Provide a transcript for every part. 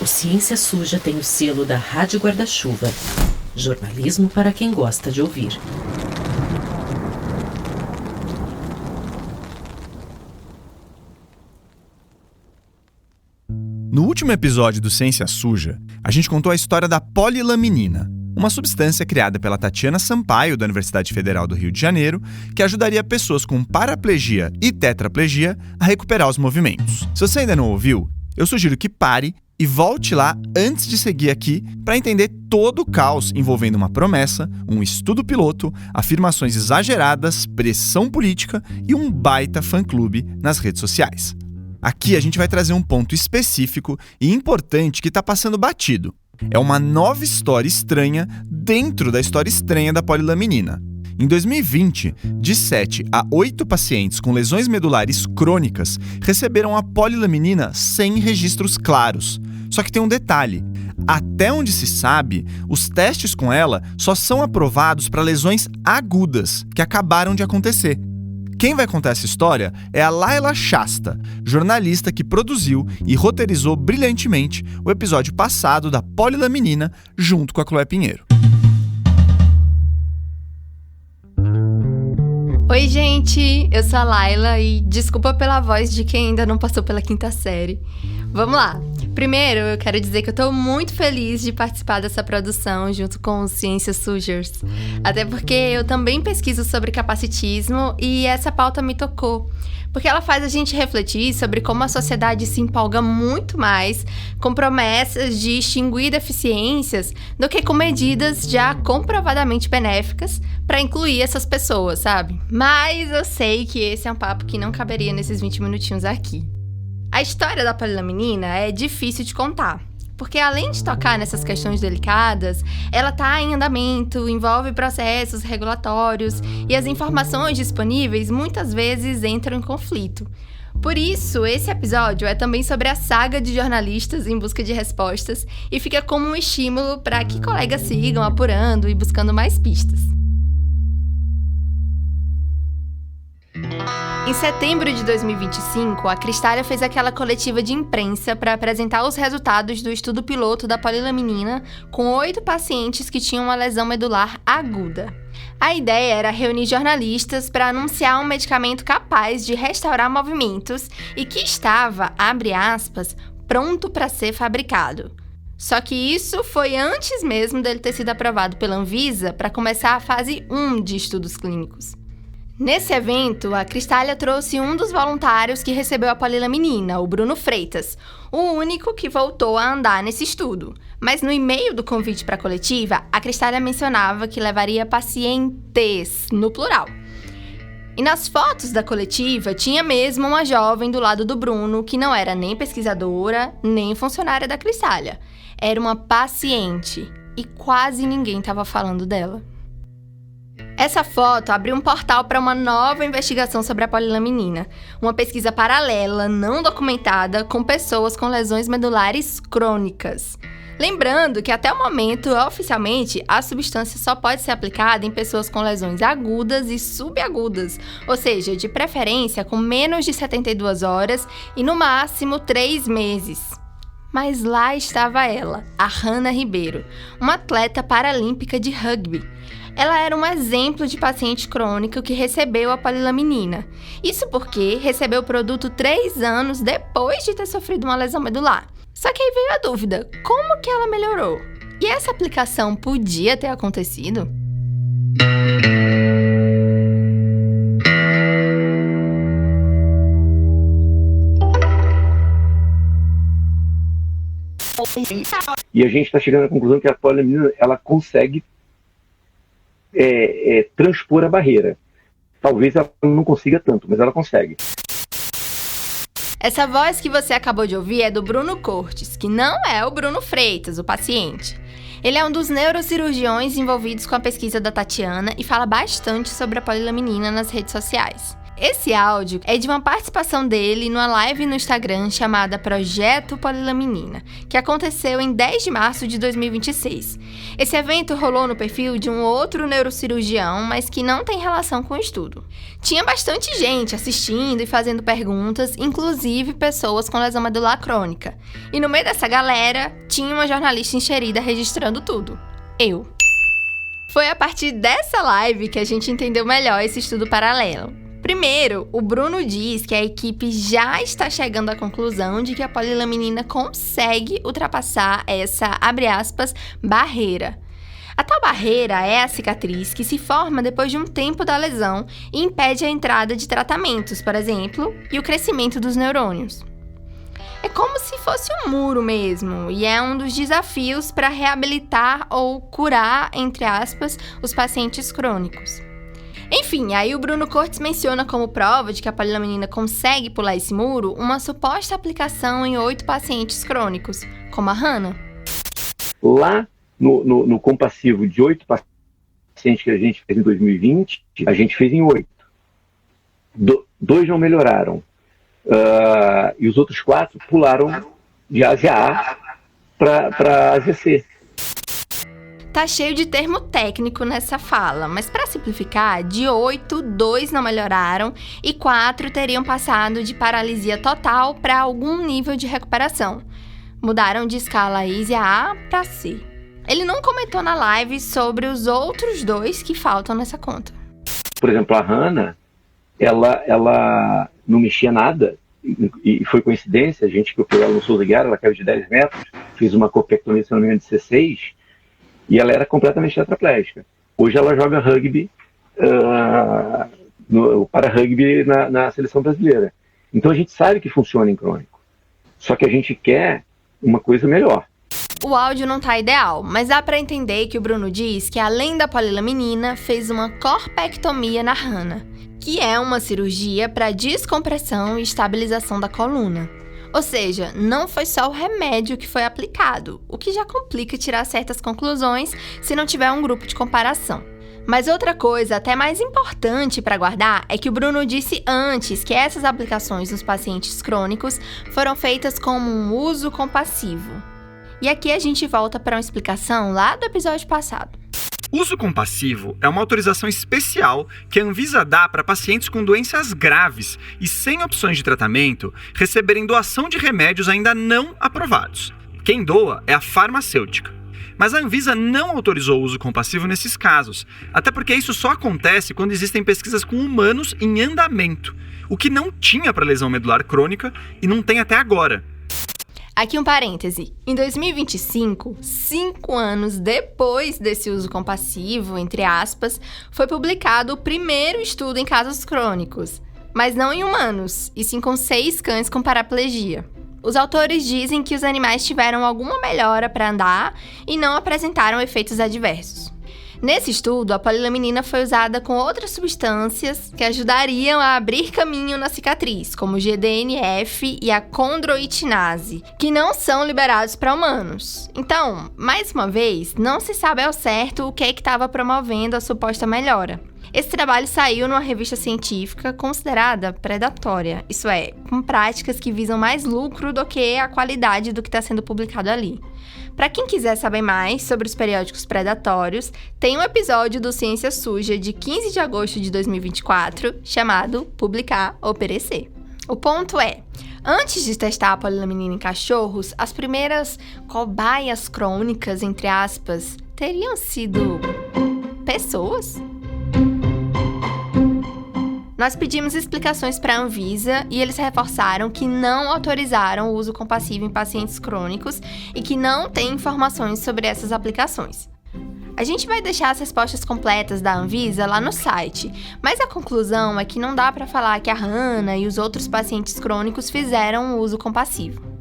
O Ciência Suja tem o selo da Rádio Guarda-Chuva. Jornalismo para quem gosta de ouvir. No último episódio do Ciência Suja, a gente contou a história da polilaminina, uma substância criada pela Tatiana Sampaio, da Universidade Federal do Rio de Janeiro, que ajudaria pessoas com paraplegia e tetraplegia a recuperar os movimentos. Se você ainda não ouviu, eu sugiro que pare e volte lá antes de seguir aqui para entender todo o caos envolvendo uma promessa, um estudo piloto, afirmações exageradas, pressão política e um baita fã-clube nas redes sociais. Aqui a gente vai trazer um ponto específico e importante que está passando batido. É uma nova história estranha dentro da história estranha da polilaminina. Em 2020, de 7 a 8 pacientes com lesões medulares crônicas receberam a polilaminina sem registros claros. Só que tem um detalhe: até onde se sabe, os testes com ela só são aprovados para lesões agudas que acabaram de acontecer. Quem vai contar essa história é a Laila Shasta, jornalista que produziu e roteirizou brilhantemente o episódio passado da polilaminina junto com a Chloé Pinheiro. Oi, gente! Eu sou a Laila e desculpa pela voz de quem ainda não passou pela 5ª série. Vamos lá! Primeiro, eu quero dizer que eu tô muito feliz de participar dessa produção junto com os Ciências Sujas. Até porque eu também pesquiso sobre capacitismo e essa pauta me tocou. Porque ela faz a gente refletir sobre como a sociedade se empolga muito mais com promessas de extinguir deficiências do que com medidas já comprovadamente benéficas para incluir essas pessoas, sabe? Mas eu sei que esse é um papo que não caberia nesses 20 minutinhos aqui. A história da polilaminina é difícil de contar, porque além de tocar nessas questões delicadas, ela está em andamento, envolve processos regulatórios e as informações disponíveis muitas vezes entram em conflito. Por isso, esse episódio é também sobre a saga de jornalistas em busca de respostas e fica como um estímulo para que colegas sigam apurando e buscando mais pistas. Em setembro de 2025, a Cristália fez aquela coletiva de imprensa para apresentar os resultados do estudo piloto da polilaminina com 8 pacientes que tinham uma lesão medular aguda. A ideia era reunir jornalistas para anunciar um medicamento capaz de restaurar movimentos e que estava, abre aspas, pronto para ser fabricado. Só que isso foi antes mesmo dele ter sido aprovado pela Anvisa para começar a fase 1 de estudos clínicos. Nesse evento, a Cristália trouxe um dos voluntários que recebeu a polilaminina, o Bruno Freitas, o único que voltou a andar nesse estudo. Mas no e-mail do convite para a coletiva, a Cristália mencionava que levaria pacientes, no plural. E nas fotos da coletiva, tinha mesmo uma jovem do lado do Bruno, que não era nem pesquisadora, nem funcionária da Cristália. Era uma paciente, e quase ninguém estava falando dela. Essa foto abriu um portal para uma nova investigação sobre a polilaminina, uma pesquisa paralela, não documentada, com pessoas com lesões medulares crônicas. Lembrando que até o momento, oficialmente, a substância só pode ser aplicada em pessoas com lesões agudas e subagudas, ou seja, de preferência com menos de 72 horas e no máximo 3 meses. Mas lá estava ela, a Hannah Ribeiro, uma atleta paralímpica de rugby. Ela era um exemplo de paciente crônico que recebeu a polilaminina. Isso porque recebeu o produto 3 anos depois de ter sofrido uma lesão medular. Só que aí veio a dúvida, como que ela melhorou? E essa aplicação podia ter acontecido? E a gente está chegando à conclusão que a polilaminina ela consegue transpor a barreira. Talvez ela não consiga tanto, mas ela consegue. Essa voz que você acabou de ouvir é do Bruno Cortes, que não é o Bruno Freitas, o paciente. Ele é um dos neurocirurgiões envolvidos com a pesquisa da Tatiana e fala bastante sobre a polilaminina nas redes sociais. Esse áudio é de uma participação dele numa live no Instagram chamada Projeto Polilaminina, que aconteceu em 10 de março de 2026. Esse evento rolou no perfil de um outro neurocirurgião, mas que não tem relação com o estudo. Tinha bastante gente assistindo e fazendo perguntas, inclusive pessoas com lesão medular crônica. E no meio dessa galera, tinha uma jornalista enxerida registrando tudo. Eu. Foi a partir dessa live que a gente entendeu melhor esse estudo paralelo. Primeiro, o Bruno diz que a equipe já está chegando à conclusão de que a polilaminina consegue ultrapassar essa, abre aspas, barreira. A tal barreira é a cicatriz que se forma depois de um tempo da lesão e impede a entrada de tratamentos, por exemplo, e o crescimento dos neurônios. É como se fosse um muro mesmo, e é um dos desafios para reabilitar ou curar, entre aspas, os pacientes crônicos. Enfim, aí o Bruno Cortes menciona como prova de que a polilaminina consegue pular esse muro uma suposta aplicação em 8 pacientes crônicos, como a Hannah. Lá no compassivo de 8 pacientes que a gente fez em 2020, a gente fez em 8. 2 não melhoraram. E os outros 4 pularam de AZA para AZC. Tá cheio de termo técnico nessa fala, mas para simplificar, de 8, 2 não melhoraram e 4 teriam passado de paralisia total para algum nível de recuperação. Mudaram de escala EASI A para C. Ele não comentou na live sobre os outros 2 que faltam nessa conta. Por exemplo, a Hannah, ela não mexia nada, e foi coincidência, a gente que eu peguei ela no Souza Guiara, ela caiu de 10 metros, fiz uma corpectomia, se não me engano, de C6, e ela era completamente tetraplégica. Hoje ela joga rugby, para rugby na seleção brasileira. Então a gente sabe que funciona em crônico, só que a gente quer uma coisa melhor. O áudio não tá ideal, mas dá para entender que o Bruno diz que além da polilaminina, fez uma corpectomia na Hannah, que é uma cirurgia para descompressão e estabilização da coluna. Ou seja, não foi só o remédio que foi aplicado, o que já complica tirar certas conclusões se não tiver um grupo de comparação. Mas outra coisa, até mais importante para guardar, é que o Bruno disse antes que essas aplicações nos pacientes crônicos foram feitas como um uso compassivo. E aqui a gente volta para uma explicação lá do episódio passado. Uso compassivo é uma autorização especial que a Anvisa dá para pacientes com doenças graves e sem opções de tratamento receberem doação de remédios ainda não aprovados. Quem doa é a farmacêutica. Mas a Anvisa não autorizou o uso compassivo nesses casos, até porque isso só acontece quando existem pesquisas com humanos em andamento, o que não tinha para lesão medular crônica e não tem até agora. Aqui um parêntese. Em 2025, 5 anos depois desse uso compassivo, entre aspas, foi publicado o primeiro estudo em casos crônicos, mas não em humanos, e sim com 6 cães com paraplegia. Os autores dizem que os animais tiveram alguma melhora para andar e não apresentaram efeitos adversos. Nesse estudo, a polilaminina foi usada com outras substâncias que ajudariam a abrir caminho na cicatriz, como o GDNF e a condroitinase, que não são liberados para humanos. Então, mais uma vez, não se sabe ao certo o que estava promovendo a suposta melhora. Esse trabalho saiu numa revista científica considerada predatória, isso é, com práticas que visam mais lucro do que a qualidade do que está sendo publicado ali. Para quem quiser saber mais sobre os periódicos predatórios, tem um episódio do Ciência Suja de 15 de agosto de 2024 chamado Publicar ou Perecer. O ponto é, antes de testar a polilaminina em cachorros, as primeiras cobaias crônicas, entre aspas, teriam sido pessoas? Nós pedimos explicações para a Anvisa e eles reforçaram que não autorizaram o uso compassivo em pacientes crônicos e que não tem informações sobre essas aplicações. A gente vai deixar as respostas completas da Anvisa lá no site, mas a conclusão é que não dá para falar que a Hannah e os outros pacientes crônicos fizeram o uso compassivo.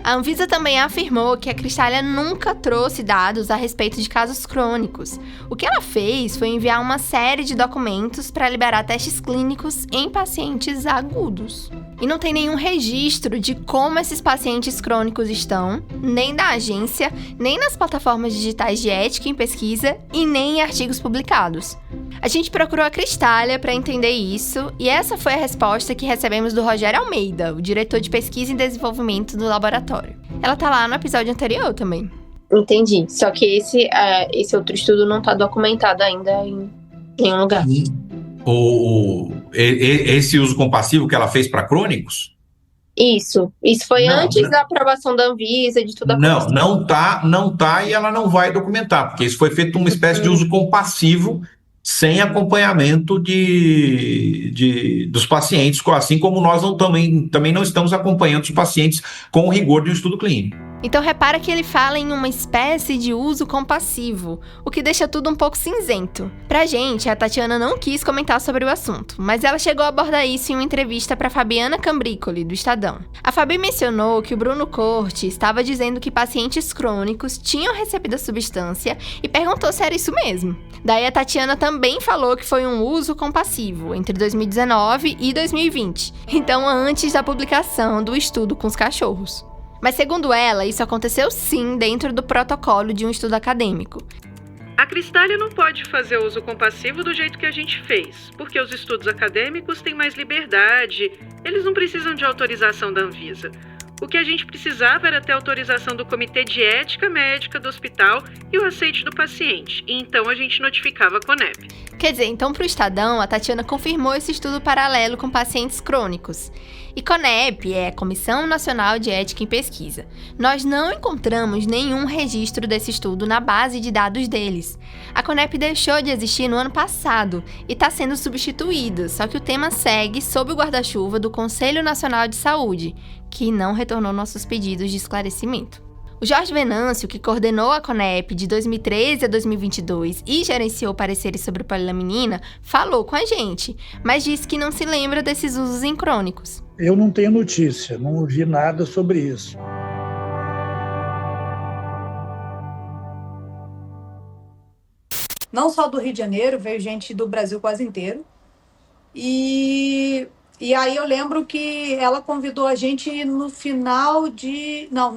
A Anvisa também afirmou que a Cristália nunca trouxe dados a respeito de casos crônicos. O que ela fez foi enviar uma série de documentos para liberar testes clínicos em pacientes agudos. E não tem nenhum registro de como esses pacientes crônicos estão, nem da agência, nem nas plataformas digitais de ética em pesquisa e nem em artigos publicados. A gente procurou a Cristália para entender isso, e essa foi a resposta que recebemos do Rogério Almeida, o diretor de pesquisa e desenvolvimento do laboratório. Ela tá lá no episódio anterior também. Entendi. Só que esse outro estudo não tá documentado ainda em nenhum lugar. Esse uso compassivo que ela fez para crônicos? Isso foi antes da aprovação da Anvisa, de tudo acontecer. Não tá, e ela não vai documentar, porque isso foi feito uma espécie de uso compassivo, sem acompanhamento dos pacientes, assim como nós também não estamos acompanhando os pacientes com o rigor de um estudo clínico. Então repara que ele fala em uma espécie de uso compassivo, o que deixa tudo um pouco cinzento. Pra gente, a Tatiana não quis comentar sobre o assunto, mas ela chegou a abordar isso em uma entrevista para Fabiana Cambricoli, do Estadão. A Fabi mencionou que o Bruno Corte estava dizendo que pacientes crônicos tinham recebido a substância e perguntou se era isso mesmo. Daí a Tatiana também falou que foi um uso compassivo entre 2019 e 2020, então antes da publicação do estudo com os cachorros. Mas segundo ela, isso aconteceu sim dentro do protocolo de um estudo acadêmico. A Cristália não pode fazer uso compassivo do jeito que a gente fez, porque os estudos acadêmicos têm mais liberdade, eles não precisam de autorização da Anvisa. O que a gente precisava era ter autorização do Comitê de Ética Médica do hospital e o aceite do paciente, e então a gente notificava a CONEP. Quer dizer, então para o Estadão, a Tatiana confirmou esse estudo paralelo com pacientes crônicos. E CONEP é a Comissão Nacional de Ética em Pesquisa. Nós não encontramos nenhum registro desse estudo na base de dados deles. A CONEP deixou de existir no ano passado e está sendo substituída, só que o tema segue sob o guarda-chuva do Conselho Nacional de Saúde, que não retornou nossos pedidos de esclarecimento. O Jorge Venâncio, que coordenou a CONEP de 2013 a 2022 e gerenciou pareceres sobre polilaminina, falou com a gente, mas disse que não se lembra desses usos em crônicos. Eu não tenho notícia, não ouvi nada sobre isso. Não só do Rio de Janeiro, veio gente do Brasil quase inteiro. E aí eu lembro que ela convidou a gente no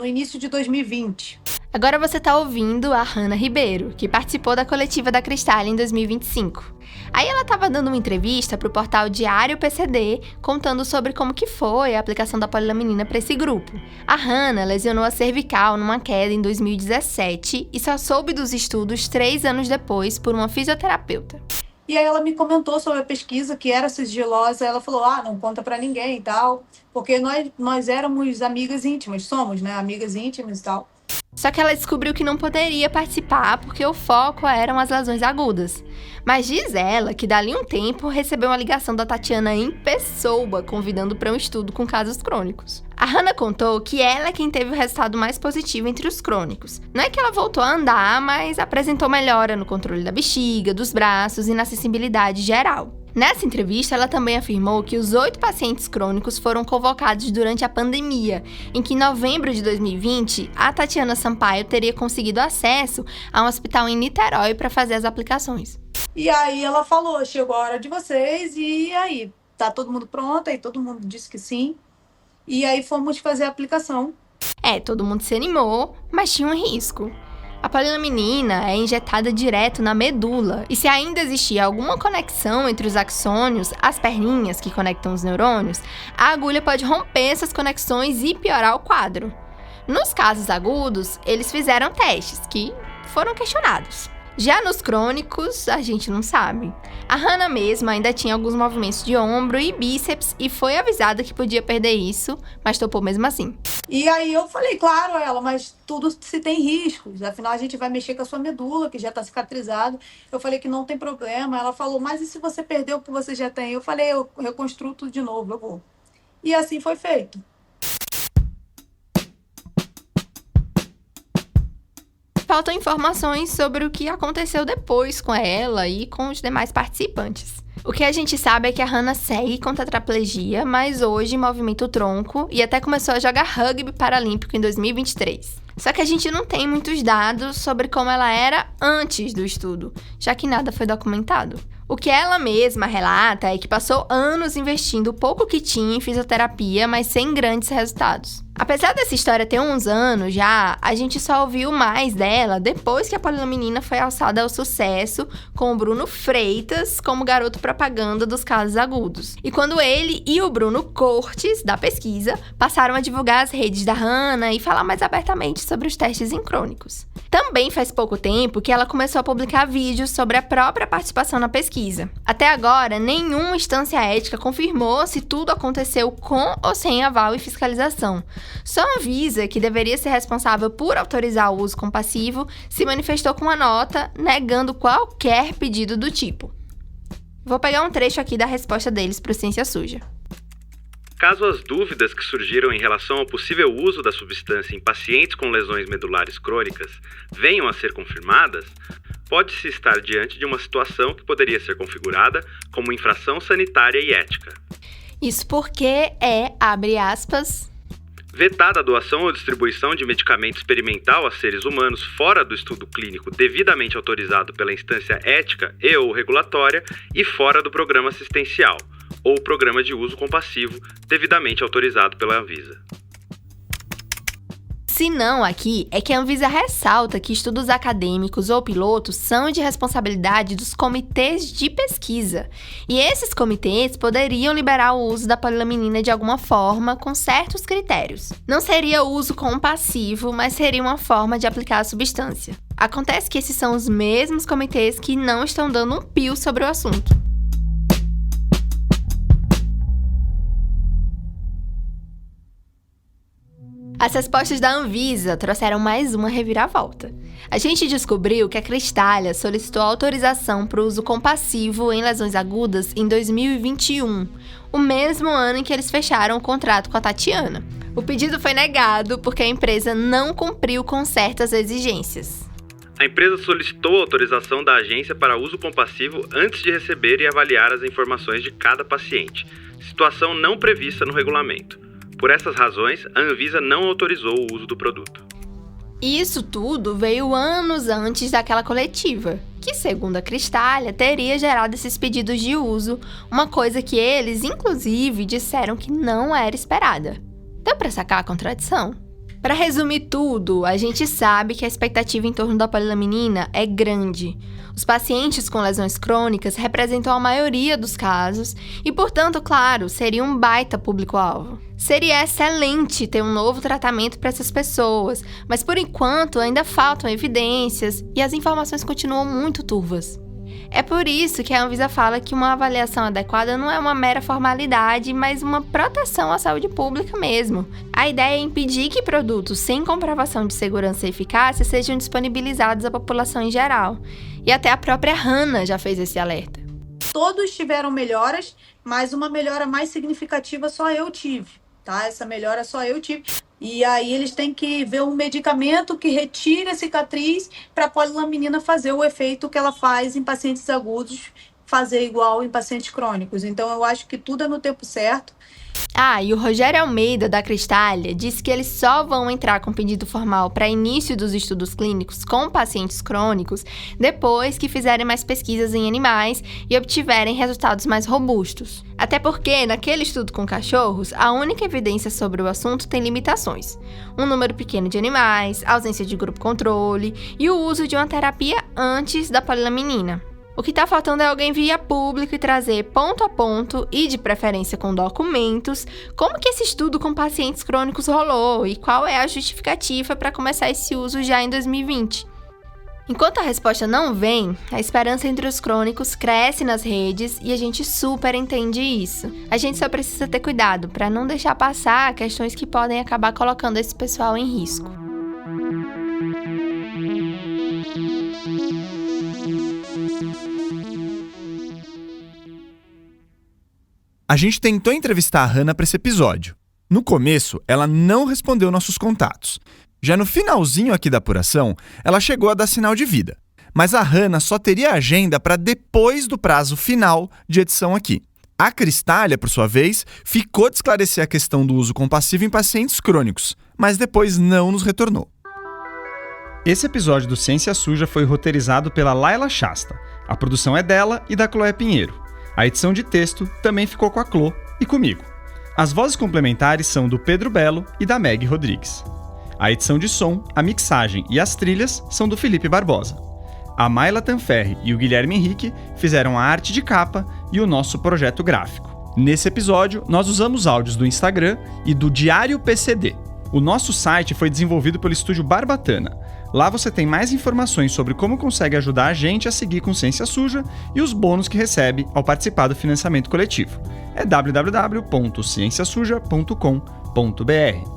início de 2020. Agora você está ouvindo a Hanna Ribeiro, que participou da coletiva da Cristália em 2025. Aí ela estava dando uma entrevista para o portal Diário PCD, contando sobre como que foi a aplicação da polilaminina para esse grupo. A Hanna lesionou a cervical numa queda em 2017 e só soube dos estudos 3 anos depois por uma fisioterapeuta. E aí ela me comentou sobre a pesquisa, que era sigilosa. Ela falou, não conta pra ninguém e tal. Porque nós éramos amigas íntimas, somos, né? Amigas íntimas e tal. Só que ela descobriu que não poderia participar porque o foco eram as lesões agudas. Mas diz ela que dali um tempo recebeu uma ligação da Tatiana em pessoa, convidando para um estudo com casos crônicos. A Hanna contou que ela é quem teve o resultado mais positivo entre os crônicos. Não é que ela voltou a andar, mas apresentou melhora no controle da bexiga, dos braços e na acessibilidade geral. Nessa entrevista, ela também afirmou que os 8 pacientes crônicos foram convocados durante a pandemia, em que em novembro de 2020, a Tatiana Sampaio teria conseguido acesso a um hospital em Niterói para fazer as aplicações. E aí ela falou, chegou a hora de vocês, e aí, tá todo mundo pronto? Aí todo mundo disse que sim. E aí fomos fazer a aplicação. Todo mundo se animou, mas tinha um risco. A polilaminina é injetada direto na medula, e se ainda existia alguma conexão entre os axônios, as perninhas que conectam os neurônios, a agulha pode romper essas conexões e piorar o quadro. Nos casos agudos, eles fizeram testes que foram questionados. Já nos crônicos, a gente não sabe. A Hanna mesma ainda tinha alguns movimentos de ombro e bíceps e foi avisada que podia perder isso, mas topou mesmo assim. E aí eu falei, claro, ela, mas tudo se tem riscos. Afinal, a gente vai mexer com a sua medula, que já está cicatrizado. Eu falei que não tem problema. Ela falou, mas e se você perdeu o que você já tem? Eu falei, eu reconstruo tudo de novo, eu vou. E assim foi feito. Faltam informações sobre o que aconteceu depois com ela e com os demais participantes. O que a gente sabe é que a Hanna segue com tetraplegia, mas hoje movimenta o tronco e até começou a jogar rugby paralímpico em 2023. Só que a gente não tem muitos dados sobre como ela era antes do estudo, já que nada foi documentado. O que ela mesma relata é que passou anos investindo o pouco que tinha em fisioterapia, mas sem grandes resultados. Apesar dessa história ter uns anos já, a gente só ouviu mais dela depois que a polilaminina foi alçada ao sucesso com o Bruno Freitas como garoto propaganda dos casos agudos. E quando ele e o Bruno Cortes, da pesquisa, passaram a divulgar as redes da Hannah e falar mais abertamente sobre os testes em crônicos. Também faz pouco tempo que ela começou a publicar vídeos sobre a própria participação na pesquisa. Até agora, nenhuma instância ética confirmou se tudo aconteceu com ou sem aval e fiscalização. Só a Anvisa, que deveria ser responsável por autorizar o uso compassivo, se manifestou com uma nota negando qualquer pedido do tipo. Vou pegar um trecho aqui da resposta deles para o Ciência Suja. Caso as dúvidas que surgiram em relação ao possível uso da substância em pacientes com lesões medulares crônicas venham a ser confirmadas, pode-se estar diante de uma situação que poderia ser configurada como infração sanitária e ética. Isso porque abre aspas, vetada a doação ou distribuição de medicamento experimental a seres humanos fora do estudo clínico devidamente autorizado pela instância ética e ou regulatória e fora do programa assistencial, ou programa de uso compassivo devidamente autorizado pela Anvisa. Se não, aqui é que a Anvisa ressalta que estudos acadêmicos ou pilotos são de responsabilidade dos comitês de pesquisa. E esses comitês poderiam liberar o uso da polilaminina de alguma forma, com certos critérios. Não seria uso compassivo, mas seria uma forma de aplicar a substância. Acontece que esses são os mesmos comitês que não estão dando um pio sobre o assunto. As respostas da Anvisa trouxeram mais uma reviravolta. A gente descobriu que a Cristália solicitou autorização para o uso compassivo em lesões agudas em 2021, o mesmo ano em que eles fecharam o contrato com a Tatiana. O pedido foi negado porque a empresa não cumpriu com certas exigências. A empresa solicitou autorização da agência para uso compassivo antes de receber e avaliar as informações de cada paciente, situação não prevista no regulamento. Por essas razões, a Anvisa não autorizou o uso do produto. Isso tudo veio anos antes daquela coletiva, que, segundo a Cristália, teria gerado esses pedidos de uso, uma coisa que eles, inclusive, disseram que não era esperada. Deu pra sacar a contradição? Para resumir tudo, a gente sabe que a expectativa em torno da polilaminina é grande. Os pacientes com lesões crônicas representam a maioria dos casos e, portanto, claro, seria um baita público-alvo. Seria excelente ter um novo tratamento para essas pessoas, mas por enquanto ainda faltam evidências e as informações continuam muito turvas. É por isso que a Anvisa fala que uma avaliação adequada não é uma mera formalidade, mas uma proteção à saúde pública mesmo. A ideia é impedir que produtos sem comprovação de segurança e eficácia sejam disponibilizados à população em geral. E até a própria Hannah já fez esse alerta. Todos tiveram melhoras, mas uma melhora mais significativa só eu tive, tá? Essa melhora só eu tive. E aí eles têm que ver um medicamento que retire a cicatriz para a polilaminina fazer o efeito que ela faz em pacientes agudos, fazer igual em pacientes crônicos. Então eu acho que tudo é no tempo certo. E o Rogério Almeida, da Cristália, disse que eles só vão entrar com pedido formal para início dos estudos clínicos com pacientes crônicos depois que fizerem mais pesquisas em animais e obtiverem resultados mais robustos. Até porque, naquele estudo com cachorros, a única evidência sobre o assunto tem limitações. Um número pequeno de animais, ausência de grupo controle e o uso de uma terapia antes da polilaminina. O que está faltando é alguém vir a público e trazer ponto a ponto, e de preferência com documentos, como que esse estudo com pacientes crônicos rolou e qual é a justificativa para começar esse uso já em 2020. Enquanto a resposta não vem, a esperança entre os crônicos cresce nas redes e a gente super entende isso. A gente só precisa ter cuidado para não deixar passar questões que podem acabar colocando esse pessoal em risco. A gente tentou entrevistar a Hannah para esse episódio. No começo, ela não respondeu nossos contatos. Já no finalzinho aqui da apuração, ela chegou a dar sinal de vida. Mas a Hannah só teria agenda para depois do prazo final de edição aqui. A Cristália, por sua vez, ficou de esclarecer a questão do uso compassivo em pacientes crônicos, mas depois não nos retornou. Esse episódio do Ciência Suja foi roteirizado pela Laila Shasta. A produção é dela e da Chloé Pinheiro. A edição de texto também ficou com a Clô e comigo. As vozes complementares são do Pedro Belo e da Meg Rodrigues. A edição de som, a mixagem e as trilhas são do Felipe Barbosa. A Mayla Tanferri e o Guilherme Henrique fizeram a arte de capa e o nosso projeto gráfico. Nesse episódio, nós usamos áudios do Instagram e do Diário PCD. O nosso site foi desenvolvido pelo estúdio Barbatana. Lá você tem mais informações sobre como consegue ajudar a gente a seguir com Ciência Suja e os bônus que recebe ao participar do financiamento coletivo. É www.cienciasuja.com.br.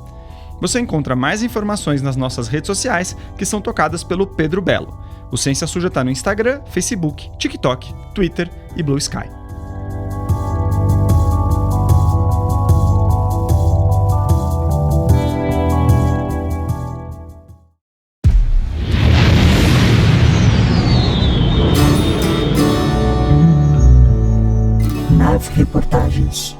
Você encontra mais informações nas nossas redes sociais, que são tocadas pelo Pedro Belo. O Ciência Suja está no Instagram, Facebook, TikTok, Twitter e Blue Sky. Nave Reportagens.